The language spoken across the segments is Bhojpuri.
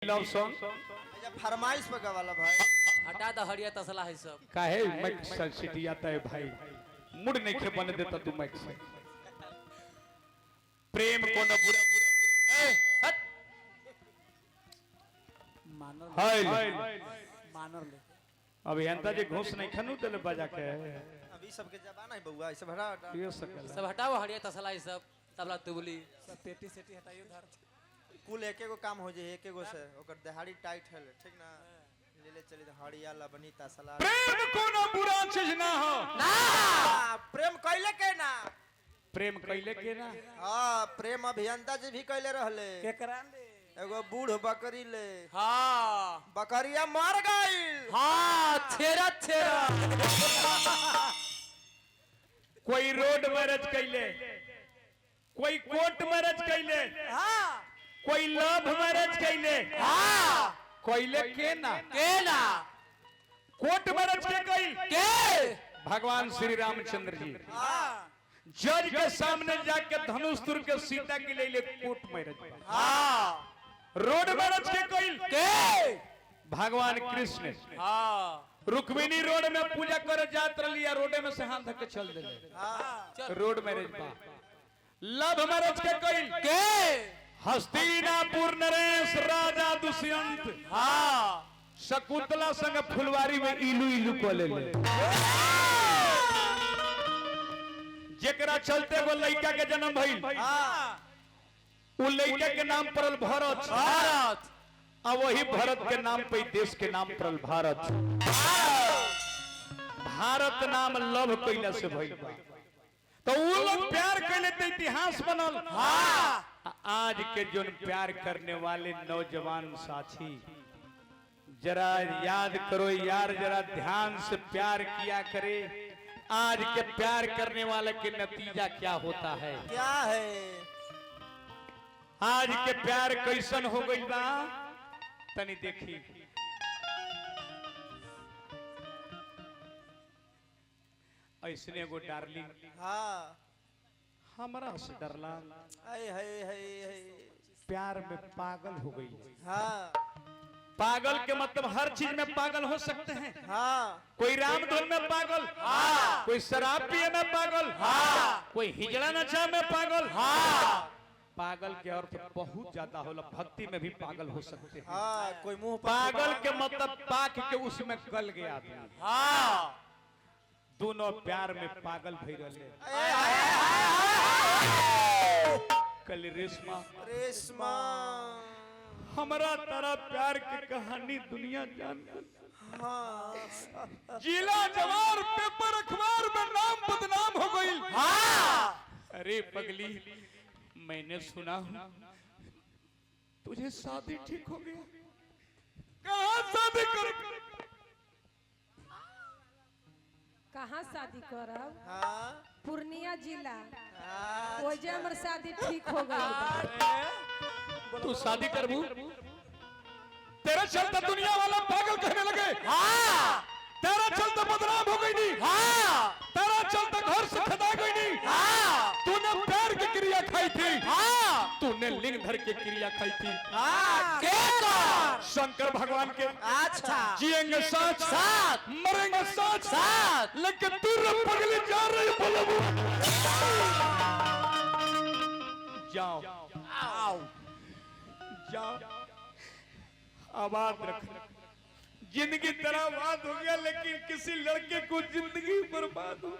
लव सॉन्ग फरमाइश पे गवाला भाई हटा द हरिया तसला है सब काहे माइक सिटी आता है भाई मुड़ नहीं खे बने देता तू माइक से प्रेम को न बुरा बुरा मानर हाय मानर ले अब यंता जे घोष नहीं खनु तले बजा के अभी सबके जबान है बउआ ऐसे भरा हटा ये सकल सब हटाओ हरिया तसला है सब तबला तुबली सब पेटी सेटी हटाइयो धर कुल एक एगो काम हो जाए एक एगो से ओकर देहाड़ी टाइट है ठीक ना ले ले चली हड़िया लबनी तसला प्रेम को न बुरा चीज ना हो ना प्रेम कैले के ना प्रेम कैले के ना हां प्रेम अभियंता जी भी कैले रहले केकरा ले एगो बूढ़ बकरी ले हां बकरिया मर गई हां थेरा थेरा कोई रोड मैरिज कैले कोई कोर्ट मैरिज कैले हां कोई लव मैरिज कैले हां कैले के ना कोर्ट मैरिज के कैल के भगवान श्री रामचंद्र जी हां जज के सामने जाके धनुष तुर के सीता के ले ले कोर्ट मैरिज हां रोड मैरिज के कैल के भगवान कृष्ण हां रुक्मिणी रोड में पूजा करे जात रलिया रोडे में से हाथ धक के चल देले हां रोड मैरिज बा लव मैरिज के कैल के हस्तिनापुर नरेश राजा दुष्यंत हां शकुंतला संग फुलवारी में इलू इलू को ले ले जेकरा चलते वो लड़का के जन्म भइल हां वो लड़का के नाम पड़ल भरत भारत आ वही भरत के नाम पे देश के नाम पड़ल भारत भारत नाम लव कैला से भइल बा तो वो लोग प्यार कैले तो इतिहास बनल हां आज के जो प्यार करने वाले नौजवान साथी जरा याद करो यार जरा ध्यान से प्यार किया करे आज के प्यार करने वाले के नतीजा क्या होता है क्या है आज के प्यार कैसन हो गई बा तनी देखी ऐसने एगो डार्लिंग हां हमरा से डरला हाय हाय हाय हाय प्यार में पागल हो गई हां पागल के मतलब हर चीज में पागल हो सकते हैं हां कोई रामधुन में पागल हाँ। कोई शराब पिए में पागल हाँ। कोई हिजड़ा नचा में पागल हाँ। पागल के अर्थ बहुत ज्यादा होला भक्ति में भी पागल हो सकते हैं हां कोई मुंह पर पागल के मतलब पाक के उसमें गल गया आदमी हां दोनों प्यार में पागल भई रहले कल रेशमा रेशमा हमारा तारा प्यार की कहानी दुनिया जान हां जिला जवार पेपर अखबार में नाम बदनाम हो गई हां अरे पगली मैंने सुना तुझे शादी ठीक हो गया कहाँ शादी कर कहाँ शादी करब हां पूर्णिया जिला हां ओजे हमर शादी ठीक हो गई तू शादी करबू तेरा चलता दुनिया वाला पागल कहने लगे हां तेरा चलता बदनाम हो गई नहीं हां तेरा चलता घर से खदा गई नहीं हां तूने प्यार की क्रिया खाई थी हां तूने लिंग धर की क्रिया खाई थी हां के कर शंकर भगवान के अच्छा जिएंगे साथ साथ मरेंगे साथ साथ लेकिन तू रे पगली जा रही बोलबू जाओ आओ जाओ आबाद रख जिंदगी तेरा आबाद हो गया लेकिन किसी लड़के को जिंदगी बर्बाद हो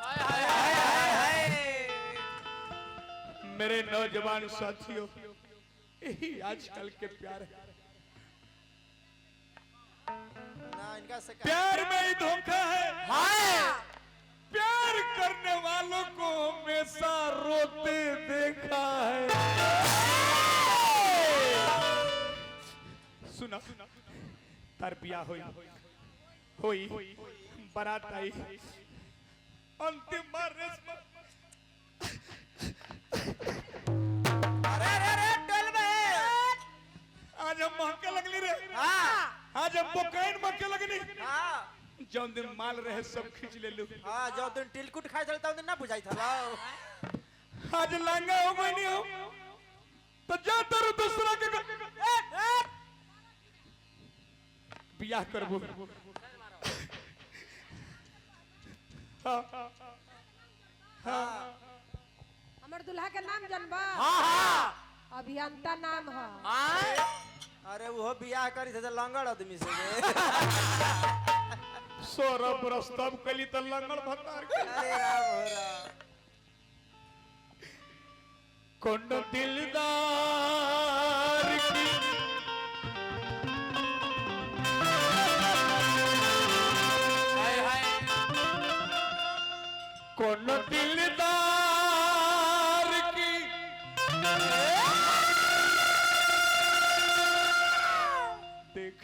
हाय हाय हाय हाय मेरे नौजवान साथियों यही आजकल के प्यार है ना इनका से प्यार में ही धोखा है हाय प्यार करने वालों को हमेशा रोते देखा है सुना तार बियाह होई बारात आई अंतिम बार रेशमा अरे टोल में आज हम महके लगली रे हां आज हम बोकैन महके लगनी हां जौन दिन माल रहे सब खींच ले लू हां जो दिन टिलकुट खाई चलता उन दिन ना बुझाई था आज लांगा हो गई नहीं हो तो जा तेरे दूसरा के बियाह करबो हाँ हाँ हमर दुल्हा के नाम जानबा अभियंता नाम है अरे वो बियाह करी थे लंगड़ आदमी से सोरा प्रस्ताव कली त लंगड़ भतार के अरे राम हो राम कौन दिलदार की कौन दिलदार की देख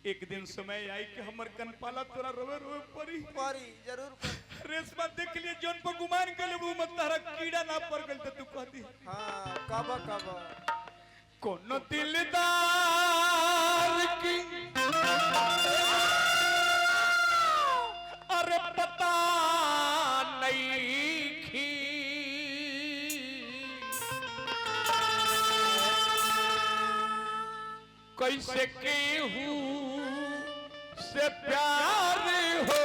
एक दिन समय आई कि हमर कनपाला तोरा रोवे रोवे परी परी जरूर रेशमा देख लिए जोन पर गुमान के लिए वो मत तारा कीड़ा ना पड़ गल तो तू कहती हाँ कब कब कौन दिलदार की अरे पता नहीं की कैसे केहू से प्यार हो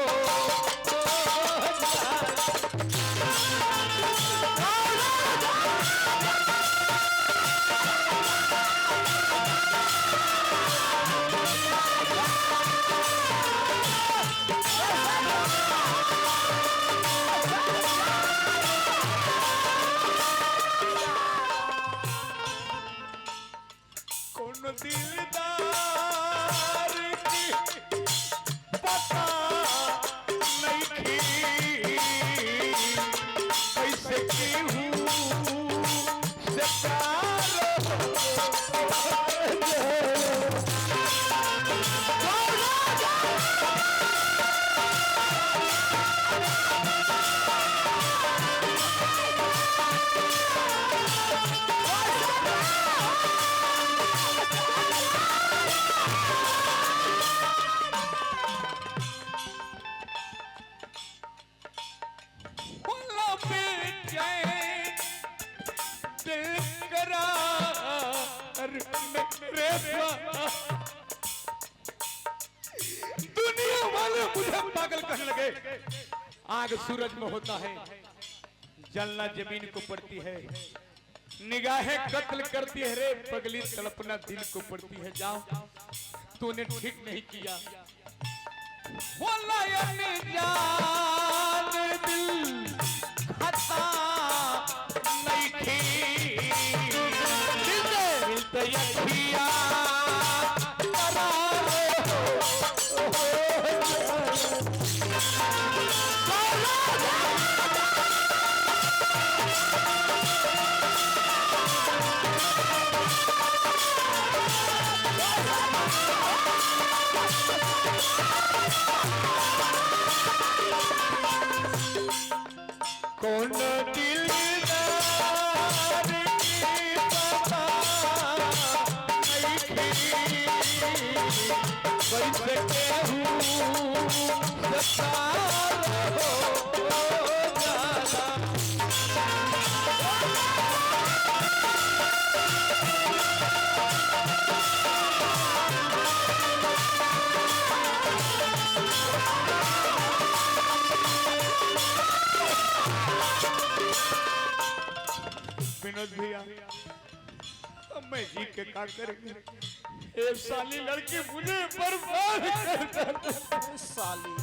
दिलदार की पता नहीं की कैसे की हूँ से प्यार दुनिया वाले मुझे पागल कहने लगे आग सूरज में होता है जलना जमीन को पड़ती है निगाहें कत्ल करती है रे पगली तड़पना दिल को पड़ती है जाओ तूने ठीक नहीं किया बोला जान दिल खता नहीं थी दिल कौन दिलदार की पता नहीं थी कैसे केहू सतार हो जाना विनोद भैया मैं जी के का करेंगे एक साली लड़की मुझे बर्बाद कर साली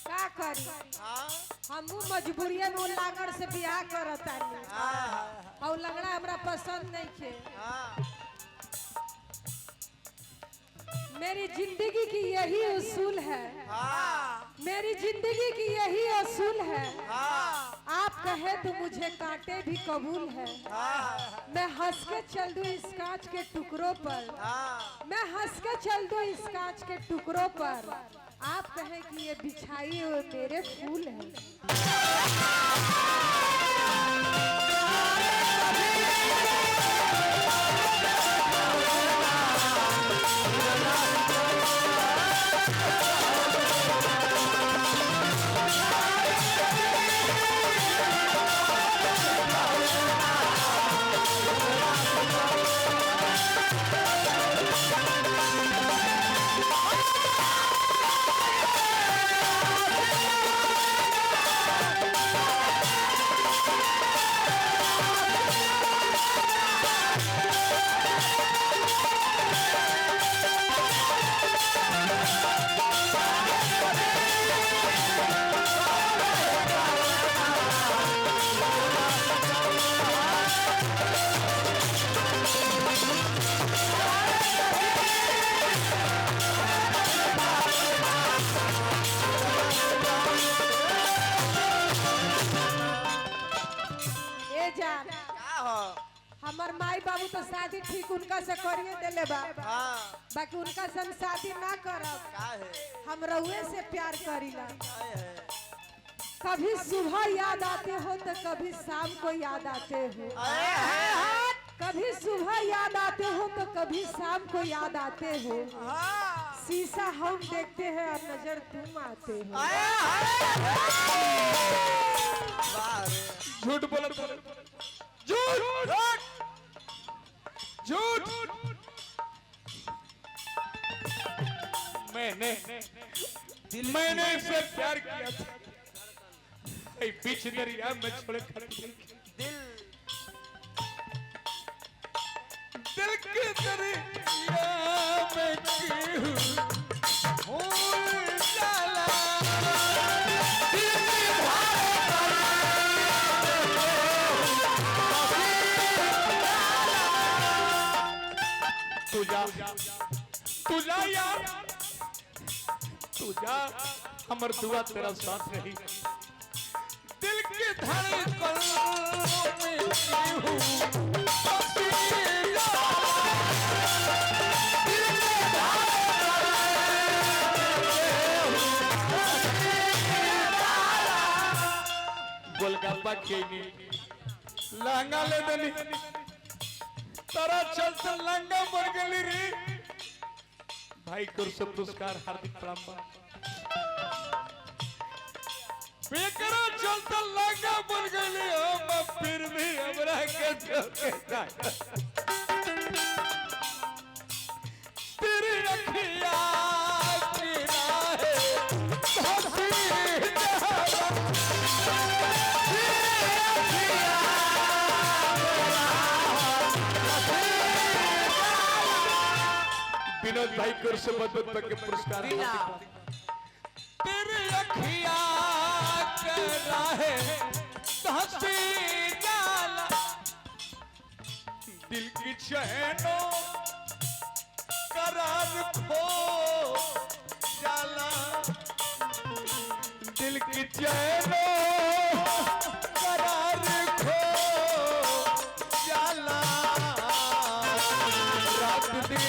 का करी हाँ हमू मजबूरियन वो लागड़ से बियाह करतानी हाँ और लगड़ा हमरा पसंद नहीं थे हाँ मेरी जिंदगी की यही उसूल है हाँ मेरी जिंदगी की यही असूल है हाँ आप कहे तो मुझे कांटे भी कबूल है हाँ मैं हंस के चल दूं इस कांच के टुकड़ों पर हाँ मैं हंस के चल दूं इस कांच के टुकड़ों पर आप कहें कि ये बिछाई हुए मेरे फूल है माई बाबू तो शादी ठीक उनका से करिए देले बा, हाँ बाकी उनका से हम शादी ना करब। का है हम रउए से प्यार करीला। का है कभी सुबह याद आते हो तो कभी शाम को याद आते हो, कभी सुबह याद आते हो तो कभी शाम को याद आते हो। शीशा हम देखते हैं और नजर तुम आते हो। वाह रे झूठ बोल झूठ झूठ। मैंने इससे प्यार किया था, बीच दरिया में छोड़ कर दिल दिल के दरिया में क्यों भूल जाला। तू जा यार, तू जा, हमर दुआ तेरा साथ रही। दिल के धड़कन में क्यों गोलगप्पा खेनी लहंगा ले देनी तारा चलते लहंगा मर गली रे। भाई कुर्स पुरस्कार हार्दिक प्रणाम। बेकरा चलते लहंगा मर गली हम फिर भी हमरा के जोके तेरी अखियां की राहें विनोद भाई को से बहुत के पुरस्कार। तेरी अखियां के राहें हंसी जाला, दिल की चैनों करार खो जाला, दिल की चैनों करार खो जाला। रात दिन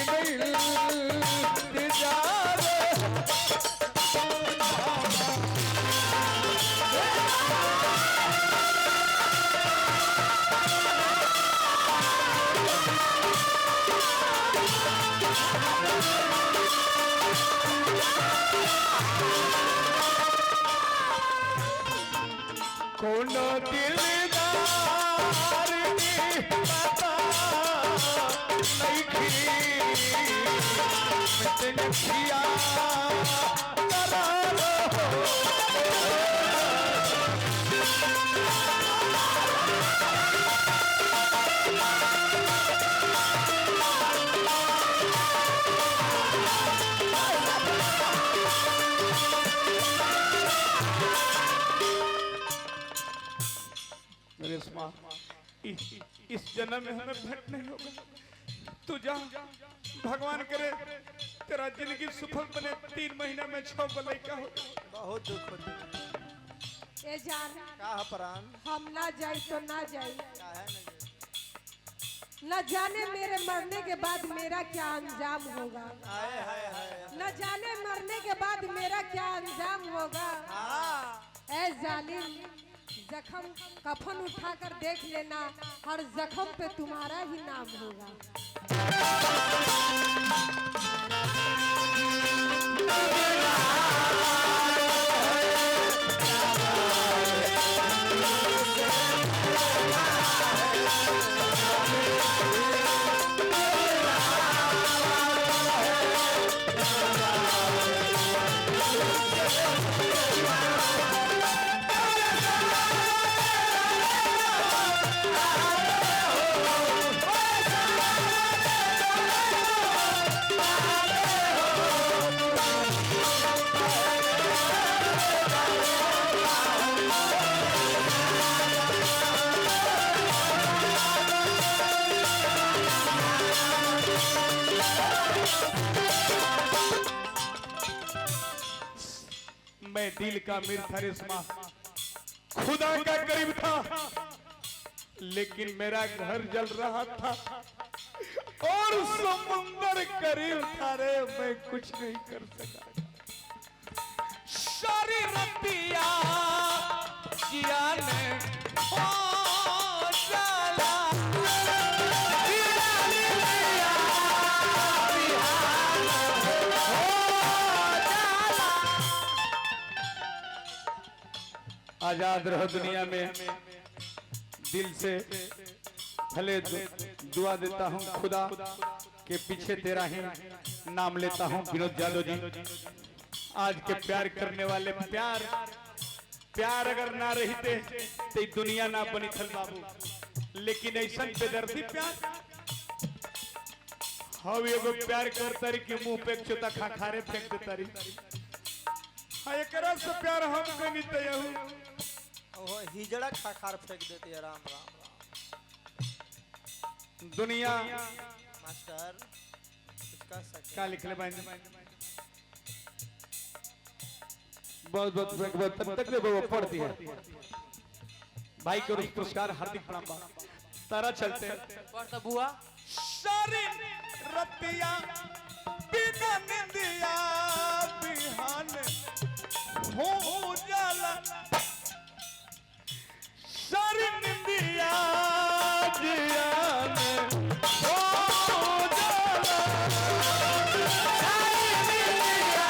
कौन दिलदार की पता नहीं थी मैंने किया करार हो। इस जन्म में हमें भेंट नहीं होगा, तू जा, भगवान करे तेरा जिंदगी सफल बने। 3 महीना में 6 गो लड़का हो। बहुत दुख होता है। ए जान का है प्राण हम ना जाई तो ना जाई, का है न जाने मेरे मरने के बाद मेरा क्या अंजाम होगा। हाय हाय हाय न जाने मरने के बाद मेरा क्या अंजाम होगा। ए जालिम, जख्म कफन उठाकर देख लेना, हर जख्म पे तुम्हारा ही नाम होगा। मैं दिल का अमीर था रेशमा, खुदा का करीब था, लेकिन मेरा घर जल रहा था और समुंदर करीब था रे, मैं कुछ नहीं कर सका। सारी रतिया किया ने हो जाला, आजाद रहो दुनिया में, दिल से भले दुआ देता हूँ खुदा के पीछे तेरा ही नाम लेता हूँ। विनोद यादव जी, आज के प्यार करने वाले प्यार अगर ना रहते तो ये दुनिया ना बनी थल बाबू। लेकिन ऐसा बेदर्दी प्यार हम एगो प्यार करता रही कि मुंह पे चोता खारे फेंक देता रही। एकरा से प्यार हम कहीं तय ओहो हिजड़ा खार फेंक देती है। राम राम राम। दुनिया मास्टर कुछ कह सकते क्या लिख ले बहुत बहुत तब तक वो पढ़ती है भाई को पुरस्कार हार्दिक प्रणाम। तारा चलते पढ़ता बुआ सारी रतिया बिना निंदिया बिहान हो जाला, सारी निंदिया जियान हो जाला, सारी निंदिया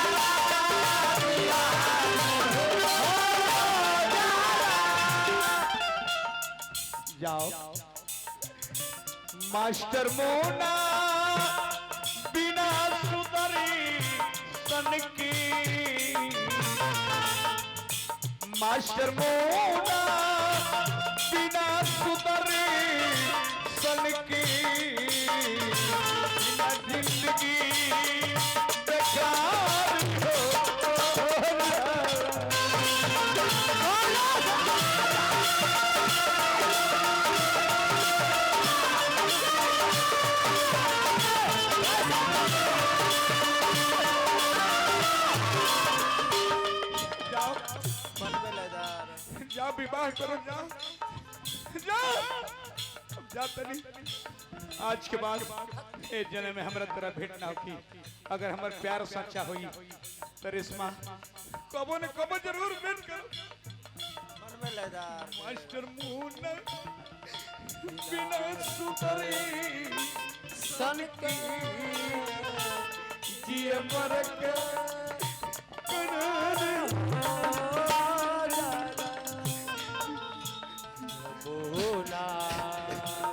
जियान हो जाला। जाओ मास्टर मोना बिना सुधरी सन की, मास्टर मोना बिना सुधरी सन की, बिना जिंदगी बेकार हो। जाओ विवाह करो, जाओ जा तनी। आज के बाद ए जन्म में हमरा तेरा भेंट ना होगी। अगर हमार प्यार सच्चा होई तो रेशमा कबो ने कबो जरूर भेंट कर। मन में लेदार मास्टर मुन्ना बिना सुतरी सन की, जिए मर के बोला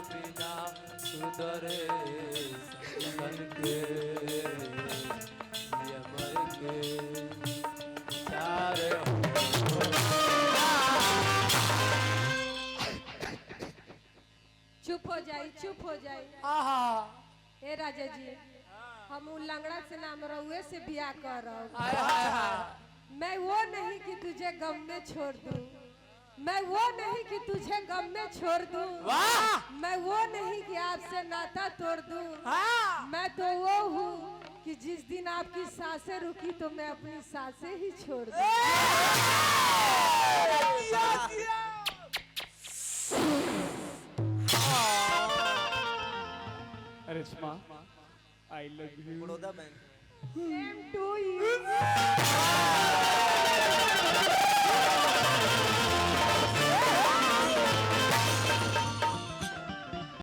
बिना सुधरे सन के, ये मर के चार चुप हो जाई, चुप हो जाई। ए राजा जी, हम उ लंगड़ा से नाम रहुए से बियाह कर रहा हूँ। मैं वो नहीं कि तुझे गम में छोड़ दूं, मैं वो नहीं कि तुझे गम में छोड़ दूं, मैं वो नहीं कि आपसे नाता तोड़ दूं। मैं तो वो हूँ कि जिस दिन आपकी सांसें रुकी तो मैं अपनी सांसें ही छोड़ दूं। Reshma I love you. Baroda bank Same to you.